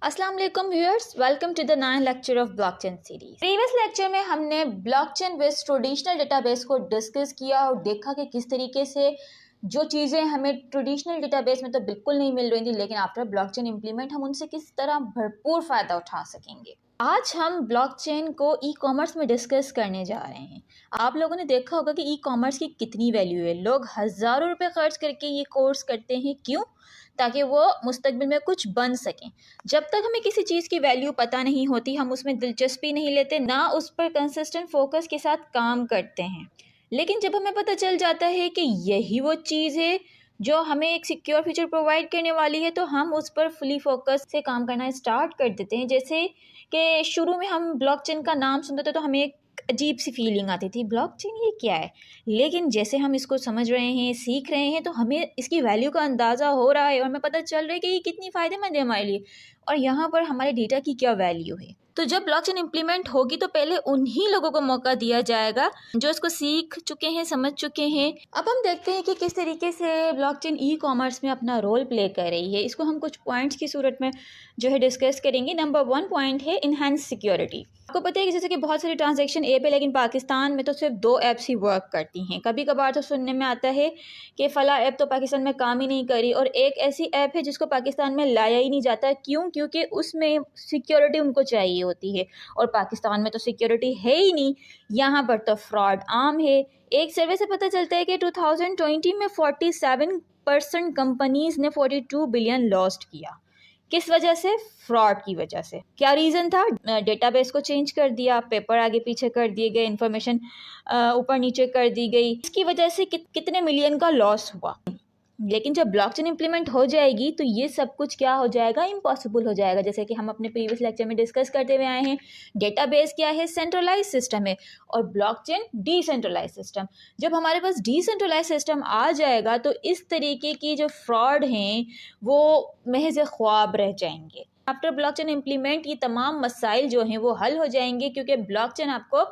अस्सलाम वालेकुम viewers, welcome to the 9th lecture of blockchain series. Previous lecture में हमने ब्लॉकचेन बेस्ड ट्रेडिशनल डेटाबेस को डिस्कस किया और देखा कि किस तरीके से जो चीज़ें हमें ट्रेडिशनल डेटाबेस में तो बिल्कुल नहीं मिल रही थी, लेकिन आफ्टर ब्लॉकचेन इम्प्लीमेंट हम उनसे किस तरह भरपूर फ़ायदा उठा सकेंगे। आज हम ब्लॉकचेन को ई कॉमर्स में डिस्कस करने जा रहे हैं। आप लोगों ने देखा होगा कि ई कॉमर्स की कितनी वैल्यू है। लोग हज़ारों रुपए खर्च करके ये कोर्स करते हैं, क्यों? ताकि वो मुस्तकबिल में कुछ बन सकें। जब तक हमें किसी चीज़ की वैल्यू पता नहीं होती, हम उसमें दिलचस्पी नहीं लेते, ना उस पर कंसिस्टेंट फोकस के साथ काम करते हैं। लेकिन जब हमें पता चल जाता है कि यही वो चीज़ है जो हमें एक सिक्योर फ्यूचर प्रोवाइड करने वाली है, तो हम उस पर फुली फोकस से काम करना स्टार्ट कर देते हैं। जैसे कि शुरू में हम ब्लॉकचेन का नाम सुनते थे तो हमें एक अजीब सी फीलिंग आती थी, ब्लॉकचेन ये क्या है। लेकिन जैसे हम इसको समझ रहे हैं, सीख रहे हैं, तो हमें इसकी वैल्यू का अंदाज़ा हो रहा है और हमें पता चल रहा है कि ये कितनी फ़ायदेमंद है हमारे लिए और यहाँ पर हमारे डेटा की क्या वैल्यू है। तो जब ब्लॉकचेन इम्प्लीमेंट होगी तो पहले उन्हीं लोगों को मौका दिया जाएगा जो इसको सीख चुके हैं, समझ चुके हैं। अब हम देखते हैं कि किस तरीके से ब्लॉकचेन ई कॉमर्स में अपना रोल प्ले कर रही है। इसको हम कुछ पॉइंट्स की सूरत में जो है डिस्कस करेंगे। नंबर 1 पॉइंट है इनहेंस सिक्योरिटी। आपको पता है कि जैसे कि बहुत सारी ट्रांजैक्शन ऐप है, लेकिन पाकिस्तान में तो सिर्फ 2 ऐप्स ही वर्क करती हैं। कभी कभार तो सुनने में आता है कि फ़ला ऐप तो पाकिस्तान में काम ही नहीं करी, और एक ऐसी ऐप है जिसको पाकिस्तान में लाया ही नहीं जाता। क्यों? क्योंकि उसमें सिक्योरिटी उनको चाहिए होती है और पाकिस्तान में तो सिक्योरिटी है ही नहीं। यहाँ पर तो फ्रॉड आम है। एक सर्वे से पता चलता है कि 2020 में 47% कंपनीज ने 42 बिलियन लॉस्ट किया। किस वजह से? फ्रॉड की वजह से। क्या रीज़न था? डेटाबेस को चेंज कर दिया, पेपर आगे पीछे कर दिए गए, इन्फॉर्मेशन ऊपर नीचे कर दी गई। इसकी वजह से कितने मिलियन का लॉस हुआ। लेकिन जब ब्लॉकचेन इम्प्लीमेंट हो जाएगी तो ये सब कुछ क्या हो जाएगा? इम्पॉसिबल हो जाएगा। जैसे कि हम अपने प्रीवियस लेक्चर में डिस्कस करते हुए आए हैं, डेटाबेस क्या है? सेंट्रलाइज सिस्टम है और ब्लॉकचेन डिसेंट्रलाइज सिस्टम। जब हमारे पास डिसेंट्रलाइज सिस्टम आ जाएगा तो इस तरीके की जो फ्रॉड हैं वो महज ख्वाब रह जाएंगे। आफ्टर ब्लॉकचेन इम्प्लीमेंट ये तमाम मसाइल जो हैं वो हल हो जाएंगे, क्योंकि ब्लॉकचेन आपको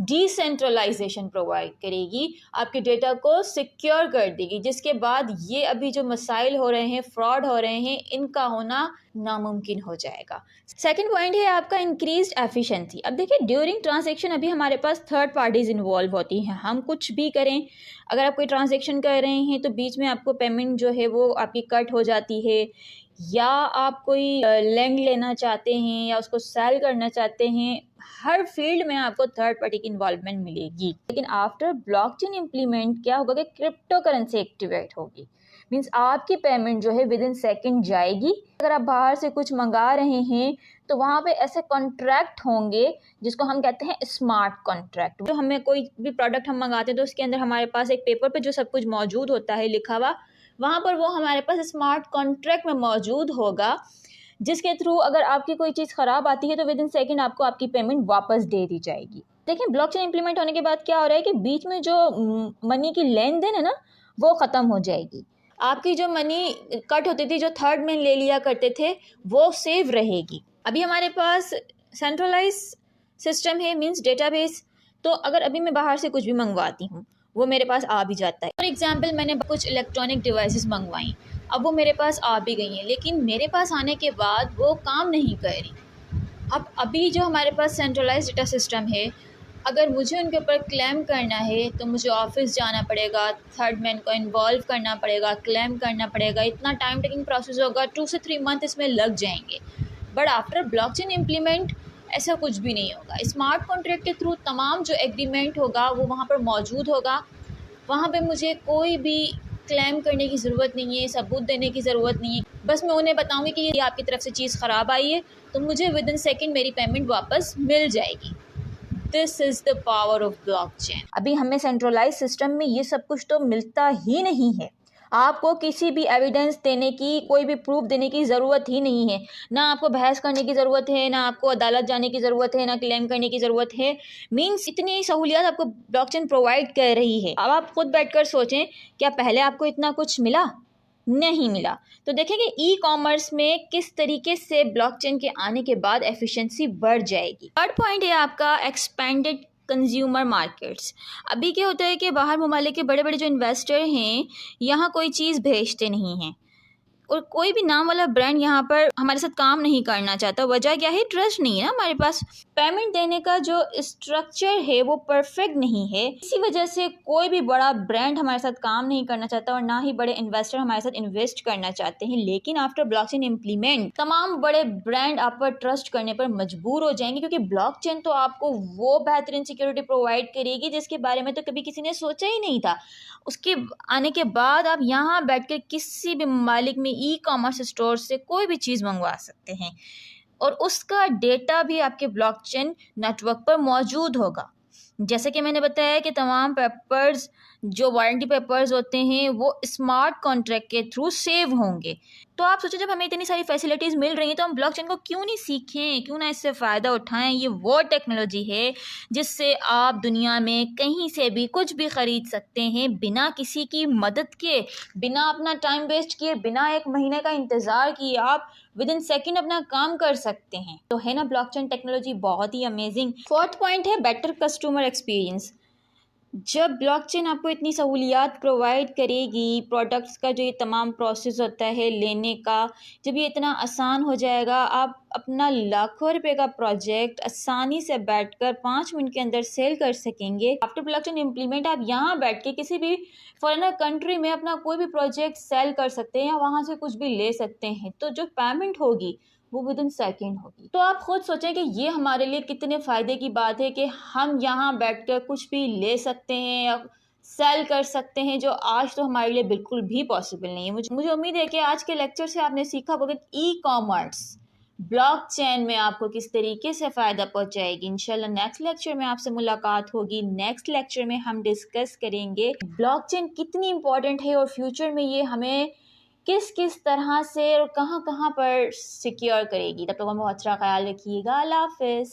डिसेंट्रलाइजेशन प्रोवाइड करेगी, आपके डेटा को सिक्योर कर देगी, जिसके बाद ये अभी जो मसाइल हो रहे हैं, फ्रॉड हो रहे हैं, इनका होना नामुमकिन हो जाएगा। सेकंड पॉइंट है आपका इंक्रीज्ड एफिशिएंसी। अब देखिए, ड्यूरिंग ट्रांजैक्शन अभी हमारे पास थर्ड पार्टीज इन्वॉल्व होती हैं। हम कुछ भी करें, अगर आप कोई ट्रांजैक्शन कर रहे हैं तो बीच में आपको पेमेंट जो है वो आपकी कट हो जाती है, या आप कोई लैंड लेना चाहते हैं या उसको सेल करना चाहते हैं, हर फील्ड में आपको थर्ड पार्टी की इन्वॉल्वमेंट मिलेगी। लेकिन आफ्टर ब्लॉकचेन इम्प्लीमेंट क्या होगा कि क्रिप्टो करेंसी एक्टिवेट होगी। मीन्स आपकी पेमेंट जो है विद इन सेकेंड जाएगी। अगर आप बाहर से कुछ मंगा रहे हैं तो वहाँ पे ऐसे कॉन्ट्रैक्ट होंगे जिसको हम कहते हैं स्मार्ट कॉन्ट्रैक्ट। जो हमें कोई भी प्रोडक्ट हम मंगाते हैं तो उसके अंदर हमारे पास एक पेपर पे जो सब कुछ मौजूद होता है लिखा हुआ, वहाँ पर वो हमारे पास स्मार्ट कॉन्ट्रैक्ट में मौजूद होगा, जिसके थ्रू अगर आपकी कोई चीज़ ख़राब आती है तो विद इन सेकेंड आपको आपकी पेमेंट वापस दे दी जाएगी। देखिए, ब्लॉकचेन इंप्लीमेंट होने के बाद क्या हो रहा है कि बीच में जो मनी की लेन देन है ना, वो ख़त्म हो जाएगी। आपकी जो मनी कट होती थी, जो थर्ड मैन ले लिया करते थे, वो सेव रहेगी। अभी हमारे पास सेंट्रलाइज सिस्टम है, मीन्स डेटाबेस। तो अगर अभी मैं बाहर से कुछ भी मंगवाती हूँ वो मेरे पास आ भी जाता है। फॉर एग्जाम्पल, मैंने कुछ इलेक्ट्रॉनिक डिवाइसेस मंगवाई, अब वो मेरे पास आ भी गई हैं, लेकिन मेरे पास आने के बाद वो काम नहीं कर रही। अब अभी जो हमारे पास सेंट्रलाइज डेटा सिस्टम है, अगर मुझे उनके ऊपर क्लेम करना है तो मुझे ऑफिस जाना पड़ेगा, थर्ड मैन को इन्वॉल्व करना पड़ेगा, क्लेम करना पड़ेगा, इतना टाइम टेकिंग प्रोसेस होगा, 2 से 3 मंथ इसमें लग जाएंगे। बट आफ्टर ब्लॉकचेन इम्प्लीमेंट ऐसा कुछ भी नहीं होगा। स्मार्ट कॉन्ट्रैक्ट के थ्रू तमाम जो एग्रीमेंट होगा वो वहाँ पर मौजूद होगा। वहाँ पे मुझे कोई भी क्लेम करने की ज़रूरत नहीं है, सबूत देने की ज़रूरत नहीं है। बस मैं उन्हें बताऊँगी कि ये आपकी तरफ से चीज़ ख़राब आई है, तो मुझे विद इन सेकेंड मेरी पेमेंट वापस मिल जाएगी। This is the power of blockchain. अभी हमें सेंट्रलाइज सिस्टम में ये सब कुछ तो मिलता ही नहीं है। आपको किसी भी एविडेंस देने की, कोई भी प्रूफ देने की ज़रूरत ही नहीं है। ना आपको बहस करने की ज़रूरत है, ना आपको अदालत जाने की ज़रूरत है, ना क्लेम करने की ज़रूरत है। मीन्स इतनी सहूलियत आपको ब्लॉकचेन प्रोवाइड कर रही है। अब आप खुद बैठकर सोचें, क्या पहले आपको इतना कुछ मिला? नहीं मिला। तो देखेंगे ई कॉमर्स में किस तरीके से ब्लॉकचेन के आने के बाद एफिशिएंसी बढ़ जाएगी। थर्ड पॉइंट है आपका एक्सपेंडेड कंज्यूमर मार्केट्स। अभी क्या होता है कि बाहर ममालिक के बड़े बड़े जो इन्वेस्टर हैं यहाँ कोई चीज़ भेजते नहीं हैं, और कोई भी नाम वाला ब्रांड यहाँ पर हमारे साथ काम नहीं करना चाहता। वजह क्या है? ट्रस्ट नहीं है ना हमारे पास। पेमेंट देने का जो स्ट्रक्चर है वो परफेक्ट नहीं है। इसी वजह से कोई भी बड़ा ब्रांड हमारे साथ काम नहीं करना चाहता और ना ही बड़े इन्वेस्टर हमारे साथ इन्वेस्ट करना चाहते हैं। लेकिन आफ्टर ब्लॉकचेन इम्प्लीमेंट तमाम बड़े ब्रांड आप पर ट्रस्ट करने पर मजबूर हो जाएंगे, क्योंकि ब्लॉकचेन तो आपको वो बेहतरीन सिक्योरिटी प्रोवाइड करेगी जिसके बारे में तो कभी किसी ने सोचा ही नहीं था। उसके आने के बाद आप यहाँ बैठकर किसी भी ममालिक में ई-कॉमर्स स्टोर से कोई भी चीज़ मंगवा सकते हैं और उसका डेटा भी आपके ब्लॉकचेन नेटवर्क पर मौजूद होगा। जैसे कि मैंने बताया कि तमाम पेपर्स जो वारंटी पेपर्स होते हैं वो स्मार्ट कॉन्ट्रैक्ट के थ्रू सेव होंगे। तो आप सोचो, जब हमें इतनी सारी फैसिलिटीज़ मिल रही हैं तो हम ब्लॉकचेन को क्यों नहीं सीखें, क्यों ना इससे फ़ायदा उठाएं। ये वो टेक्नोलॉजी है जिससे आप दुनिया में कहीं से भी कुछ भी ख़रीद सकते हैं बिना किसी की मदद के, बिना अपना टाइम वेस्ट किए, बिना एक महीने का इंतज़ार किए आप विद इन सेकेंड अपना काम कर सकते हैं। तो है ना ब्लॉकचेन टेक्नोलॉजी बहुत ही अमेजिंग। फोर्थ पॉइंट है बेटर कस्टमर एक्सपीरियंस। जब ब्लॉकचेन आपको इतनी सहूलियात प्रोवाइड करेगी, प्रोडक्ट्स का जो ये तमाम प्रोसेस होता है लेने का, जब ये इतना आसान हो जाएगा, आप अपना लाखों रुपए का प्रोजेक्ट आसानी से बैठकर 5 मिनट के अंदर सेल कर सकेंगे। आफ्टर ब्लॉकचेन इम्प्लीमेंट आप यहाँ बैठ के किसी भी फॉरेनर कंट्री में अपना कोई भी प्रोजेक्ट सेल कर सकते हैं या वहाँ से कुछ भी ले सकते हैं। तो जो पेमेंट होगी वो विद इन सेकेंड होगी। तो आप खुद सोचें कि ये हमारे लिए कितने फ़ायदे की बात है कि हम यहाँ बैठकर कुछ भी ले सकते हैं या सेल कर सकते हैं, जो आज तो हमारे लिए बिल्कुल भी पॉसिबल नहीं है। मुझे उम्मीद है कि आज के लेक्चर से आपने सीखा होगा कि ई कॉमर्स ब्लॉकचेन में आपको किस तरीके से फ़ायदा पहुंचाएगी। इंशाल्लाह नेक्स्ट लेक्चर में आपसे मुलाकात होगी। नेक्स्ट लेक्चर में हम डिस्कस करेंगे ब्लॉकचेन कितनी इंपॉर्टेंट है और फ्यूचर में ये हमें किस किस तरह से और कहाँ कहाँ पर सिक्योर करेगी। तब तक बहुत सारा ख्याल रखिएगा। अल्लाह हाफिज़।